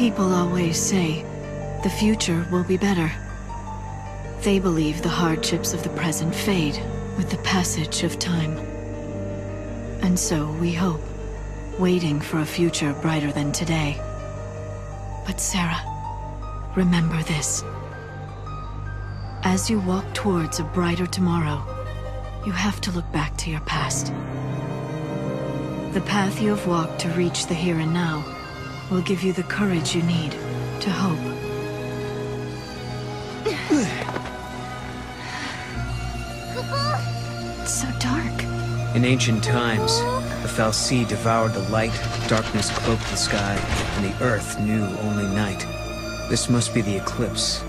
People always say, the future will be better. They believe the hardships of the present fade with the passage of time. And so we hope, waiting for a future brighter than today. But Serah, remember this. As you walk towards a brighter tomorrow, you have to look back to your past. The path you have walked to reach the here and now will give you the courage you need to hope. It's so dark. In ancient times, the fal'Cie devoured the light, darkness cloaked the sky, and the earth knew only night. This must be the eclipse.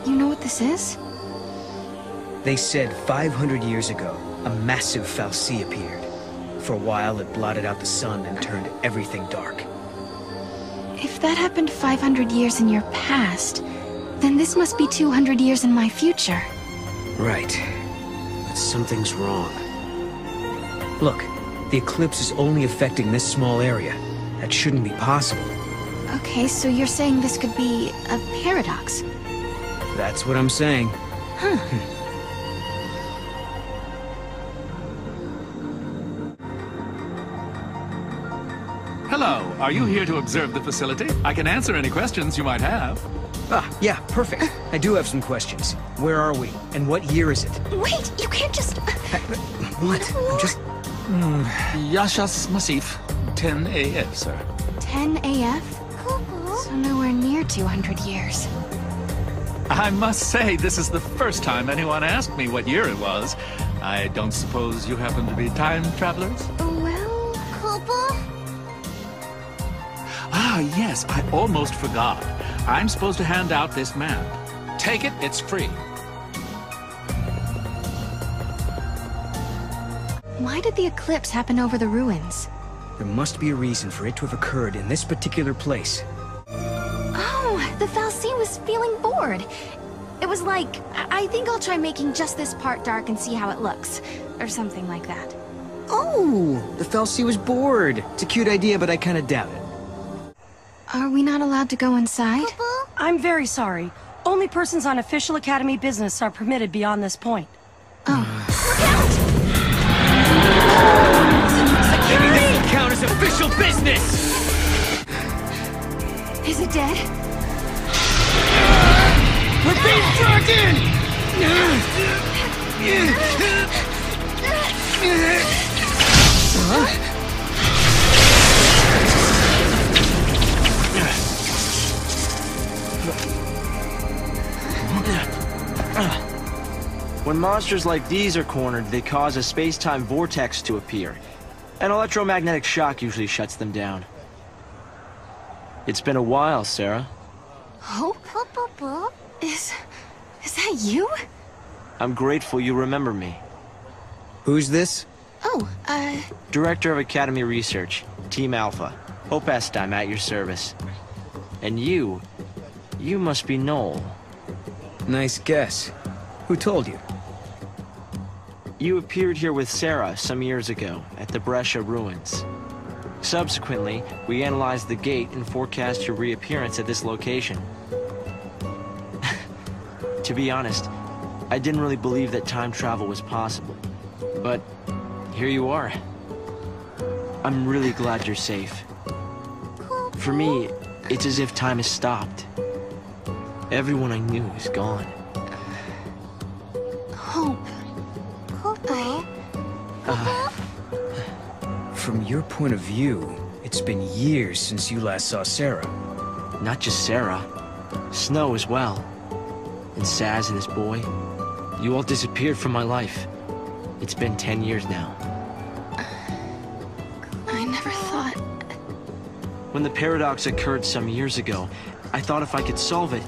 You know what this is? They said 500 years ago, a massive fal'Cie appeared. For a while, it blotted out the sun and turned everything dark. If that happened 500 years in your past, then this must be 200 years in my future. Right. But something's wrong. Look, the eclipse is only affecting this small area. That shouldn't be possible. Okay, so you're saying this could be a paradox? That's what I'm saying. Huh. Hello, are you here to observe the facility? I can answer any questions you might have. Ah, yeah, perfect. I do have some questions. Where are we? And what year is it? Wait, you can't just... What? I'm just... Yaschas Massif, 10 AF, sir. 10 AF? So nowhere near 200 years. I must say, this is the first time anyone asked me what year it was. I don't suppose you happen to be time travelers? Well, Ah, yes, I almost forgot. I'm supposed to hand out this map. Take it, it's free. Why did the eclipse happen over the ruins? There must be a reason for it to have occurred in this particular place. Oh, the fal'Cie was feeling bored. It was like, I think I'll try making just this part dark and see how it looks. Or something like that. Oh, the fal'Cie was bored. It's a cute idea, but I kind of doubt it. Are we not allowed to go inside? I'm very sorry. Only persons on official Academy business are permitted beyond this point. Oh. Look out! Maybe this will count as official business! Is it dead? We're being dragged in! Huh? When monsters like these are cornered, they cause a space-time vortex to appear. An electromagnetic shock usually shuts them down. It's been a while, Serah. Hope? Is that you? I'm grateful you remember me. Who's this? Oh, Director of Academy Research, Team Alpha. Hope I'm at your service. And you must be Noel. Nice guess. Who told you? You appeared here with Serah some years ago at the Brescia ruins. Subsequently, we analyzed the gate and forecast your reappearance at this location. To be honest, I didn't really believe that time travel was possible. But here you are. I'm really glad you're safe. For me, it's as if time has stopped. Everyone I knew is gone. Hope. From your point of view, it's been years since you last saw Serah. Not just Serah. Snow as well. And Saz and his boy. You all disappeared from my life. It's been 10 years now. I never thought... When the paradox occurred some years ago, I thought if I could solve it,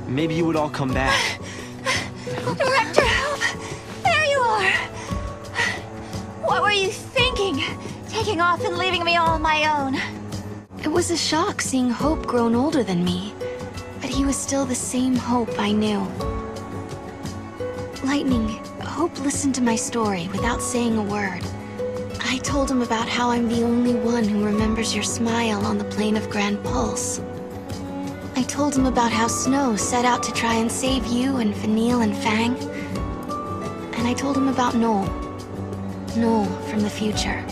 maybe you would all come back. Director, help! There you are! What were you thinking? Taking off and leaving me all on my own. It was a shock seeing Hope grown older than me. But he was still the same Hope I knew. Lightning, Hope listened to my story without saying a word. I I told him about how I'm the only one who remembers your smile on the plain of Grand Pulse. I told him about how Snow set out to try and save you and Vanille and Fang. And I told him about Noel. Noel from the future.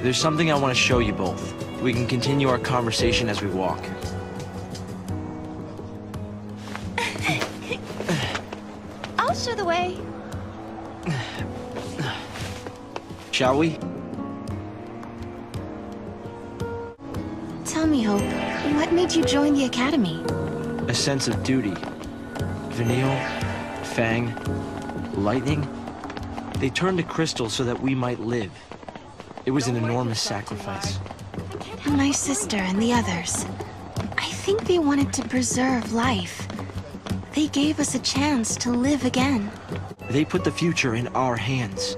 There's something I want to show you both. We can continue our conversation as we walk. I'll show the way. Shall we? Tell me, Hope, what made you join the Academy? A sense of duty. Vanille, Fang, Lightning, they turned to Crystal so that we might live. It was an enormous sacrifice. And my sister and the others. I think they wanted to preserve life. They gave us a chance to live again. They put the future in our hands.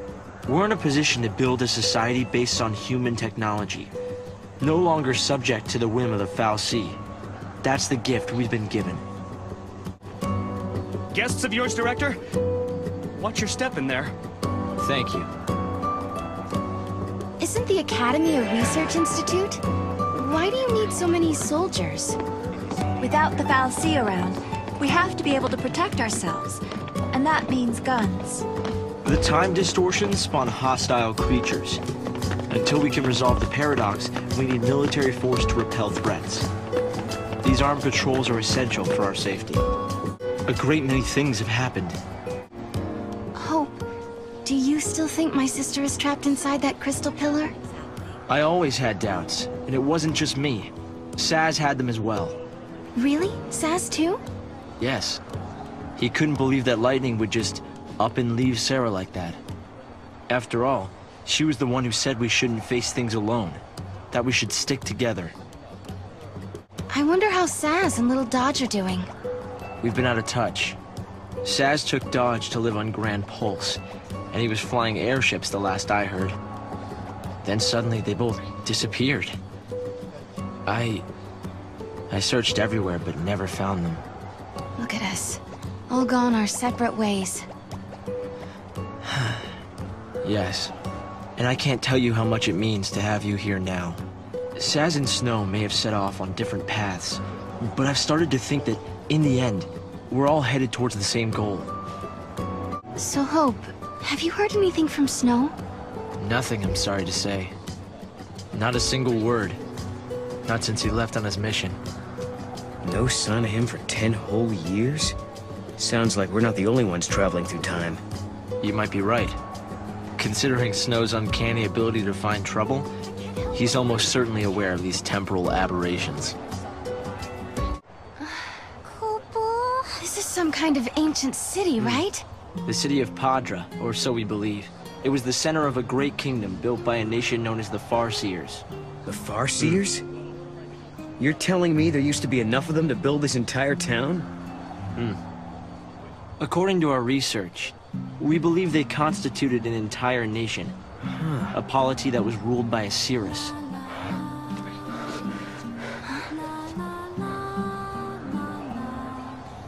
We're in a position to build a society based on human technology. No longer subject to the whim of the fal'Cie. That's the gift we've been given. Guests of yours, Director? Watch your step in there. Thank you. Isn't the Academy a research institute? Why do you need so many soldiers? Without the fal'Cie around, we have to be able to protect ourselves. And that means guns. The time distortions spawn hostile creatures. Until we can resolve the paradox, we need military force to repel threats. These armed patrols are essential for our safety. A great many things have happened. Hope, do you still think my sister is trapped inside that crystal pillar? I always had doubts, and it wasn't just me. Saz had them as well. Really? Saz too? Yes. He couldn't believe that Lightning would just up and leave Serah like that. After all, she was the one who said we shouldn't face things alone, that we should stick together. I wonder how Saz and little Dodge are doing. We've been out of touch. Saz took Dodge to live on Grand Pulse, and he was flying airships the last I heard. Then suddenly they both disappeared. I searched everywhere but never found them. Look at us. All gone our separate ways. Yes. And I can't tell you how much it means to have you here now. Saz and Snow may have set off on different paths, but I've started to think that, in the end, we're all headed towards the same goal. So, Hope, have you heard anything from Snow? Nothing, I'm sorry to say. Not a single word. Not since he left on his mission. No sign of him for 10 whole years? Sounds like we're not the only ones traveling through time. You might be right. Considering Snow's uncanny ability to find trouble, he's almost certainly aware of these temporal aberrations. This is some kind of ancient city, right? The city of Padra, or so we believe. It was the center of a great kingdom built by a nation known as the Farseers. The Farseers? You're telling me there used to be enough of them to build this entire town? According to our research, we believe they constituted an entire nation. A polity that was ruled by a Cirrus.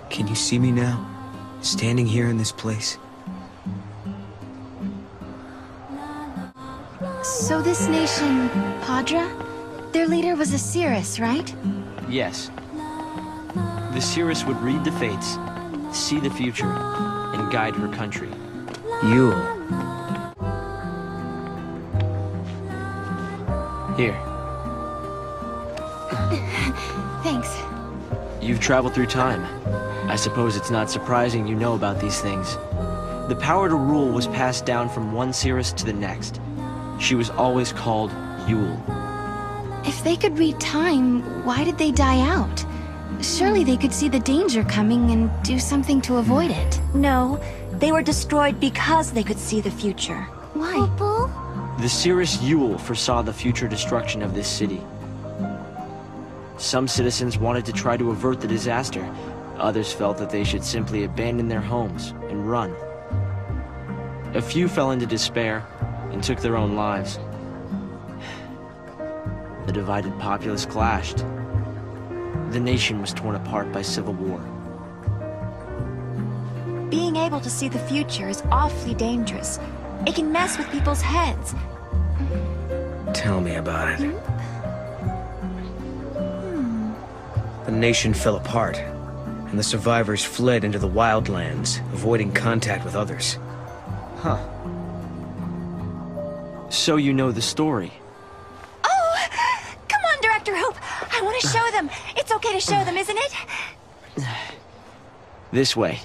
Can you see me now? Standing here in this place? So this nation, Padra? Their leader was a Cirrus, right? Yes. The Cirrus would read the fates, see the future, and guide her country. Yule. Here. Thanks. You've traveled through time. I suppose it's not surprising you know about these things. The power to rule was passed down from one Cirrus to the next. She was always called Yule. If they could read time, why did they die out? Surely they could see the danger coming and do something to avoid it. No, they were destroyed because they could see the future. Why? The Cirrus Yule foresaw the future destruction of this city. Some citizens wanted to try to avert the disaster. Others felt that they should simply abandon their homes and run. A few fell into despair and took their own lives. The divided populace clashed. The nation was torn apart by civil war. Being able to see the future is awfully dangerous. It can mess with people's heads. Tell me about it. The nation fell apart, and the survivors fled into the wildlands, avoiding contact with others. Huh. So you know the story. Oh! Come on, Director Hope! I want to show them! It's okay to show them, isn't it? This way.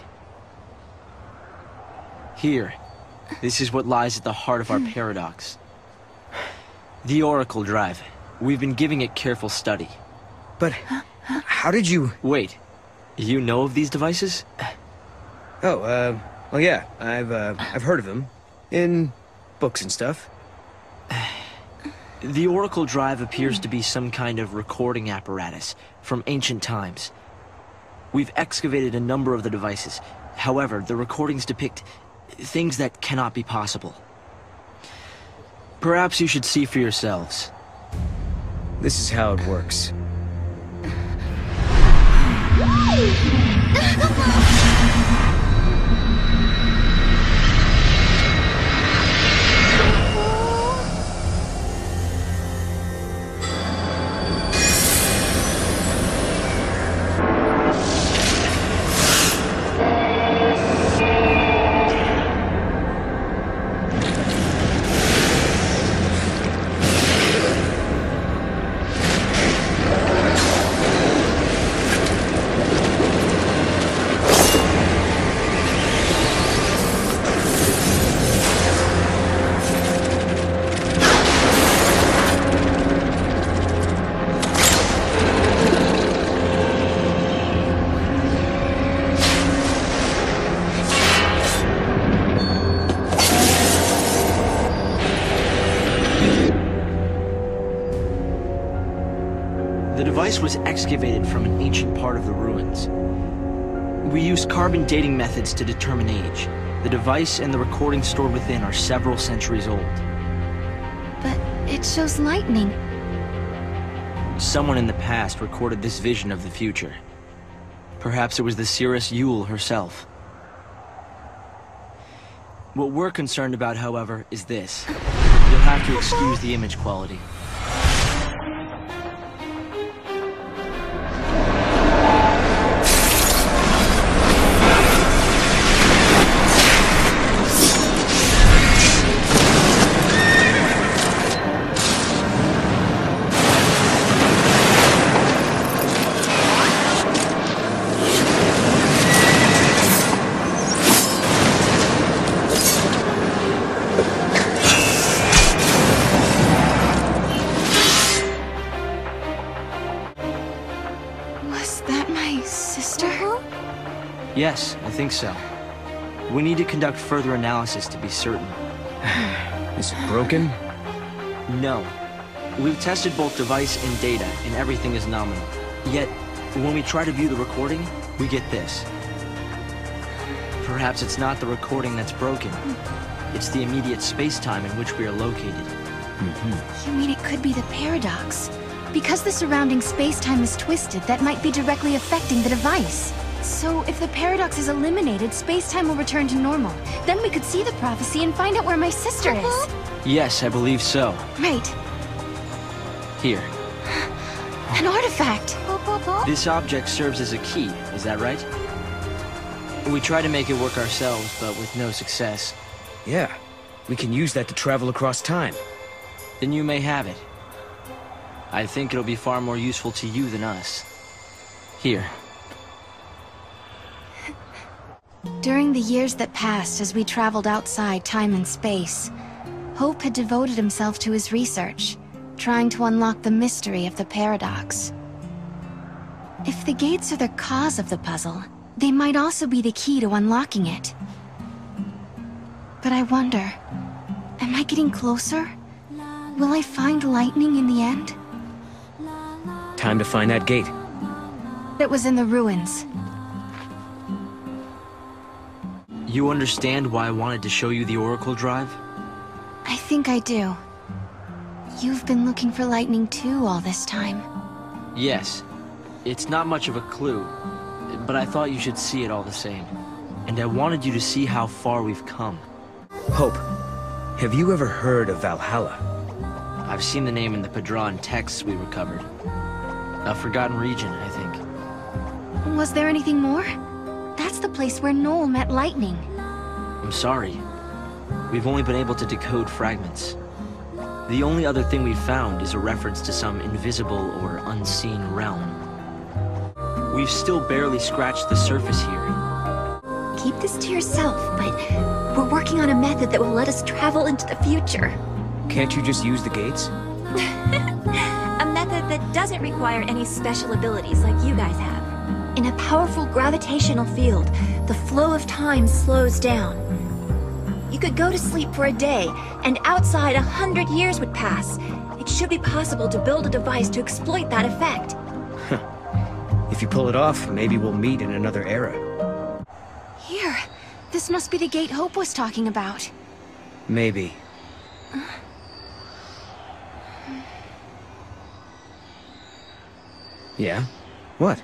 Here. This is what lies at the heart of our paradox. The Oracle Drive. We've been giving it careful study. But how did you... Wait. You know of these devices? Oh, well, yeah. I've heard of them. In books and stuff. The Oracle Drive appears to be some kind of recording apparatus from ancient times. We've excavated a number of the devices. However, the recordings depict things that cannot be possible. Perhaps you should see for yourselves. This is how it works. The device was excavated from an ancient part of the ruins. We used carbon dating methods to determine age. The device and the recordings stored within are several centuries old. But it shows lightning. Someone in the past recorded this vision of the future. Perhaps it was the seeress Yule herself. What we're concerned about, however, is this. You'll have to excuse the image quality. Yes, I think so. We need to conduct further analysis to be certain. Is it broken? No. We've tested both device and data, and everything is nominal. Yet, when we try to view the recording, we get this. Perhaps it's not the recording that's broken. It's the immediate space-time in which we are located. You mean it could be the paradox? Because the surrounding space-time is twisted, that might be directly affecting the device. So, if the paradox is eliminated, space-time will return to normal. Then we could see the prophecy and find out where my sister is. Yes, I believe so. Right. Here. An artifact! This object serves as a key, is that right? We tried to make it work ourselves, but with no success. Yeah. We can use that to travel across time. Then you may have it. I think it'll be far more useful to you than us. Here. During the years that passed as we traveled outside time and space, Hope had devoted himself to his research, trying to unlock the mystery of the paradox. If the gates are the cause of the puzzle, they might also be the key to unlocking it. But I wonder, am I getting closer? Will I find lightning in the end? Time to find that gate. It was in the ruins. You understand why I wanted to show you the Oracle Drive? I think I do. You've been looking for lightning too all this time. Yes. It's not much of a clue, but I thought you should see it all the same. And I wanted you to see how far we've come. Hope, Have you ever heard of Valhalla? I've seen the name in the Padron texts we recovered. A forgotten region, I think. Was there anything more? That's the place where Noel met Lightning. I'm sorry. We've only been able to decode fragments. The only other thing we've found is a reference to some invisible or unseen realm. We've still barely scratched the surface here. Keep this to yourself, but we're working on a method that will let us travel into the future. Can't you just use the gates? A method that doesn't require any special abilities like you guys have. In a powerful gravitational field, the flow of time slows down. You could go to sleep for a day, and outside 100 years would pass. It should be possible to build a device to exploit that effect. If you pull it off, maybe we'll meet in another era. Here, this must be the gate Hope was talking about. Maybe. Yeah? What?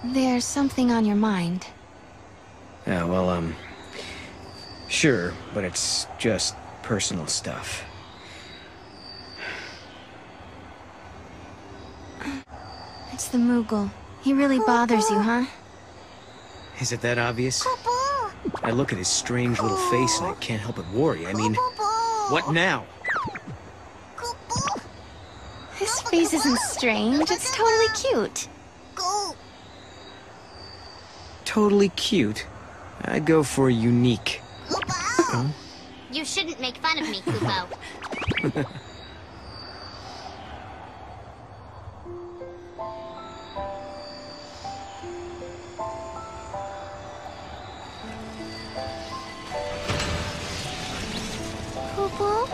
There's something on your mind. Yeah, well, sure, but it's just personal stuff. It's the Moogle. He really bothers you, huh? Is it that obvious? I look at his strange little face and I can't help but worry. I mean, what now? His face isn't strange, it's totally cute. Totally cute. I'd go for unique. Kupo! You shouldn't make fun of me, Kupo. Kupo?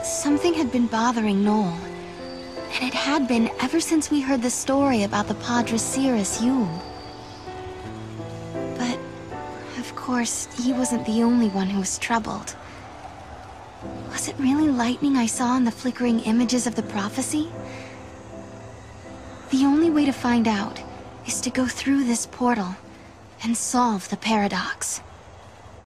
Something had been bothering Noel. And it had been ever since we heard the story about the Padre Cirrus Yule. But, of course, he wasn't the only one who was troubled. Was it really lightning I saw in the flickering images of the prophecy? The only way to find out is to go through this portal and solve the paradox.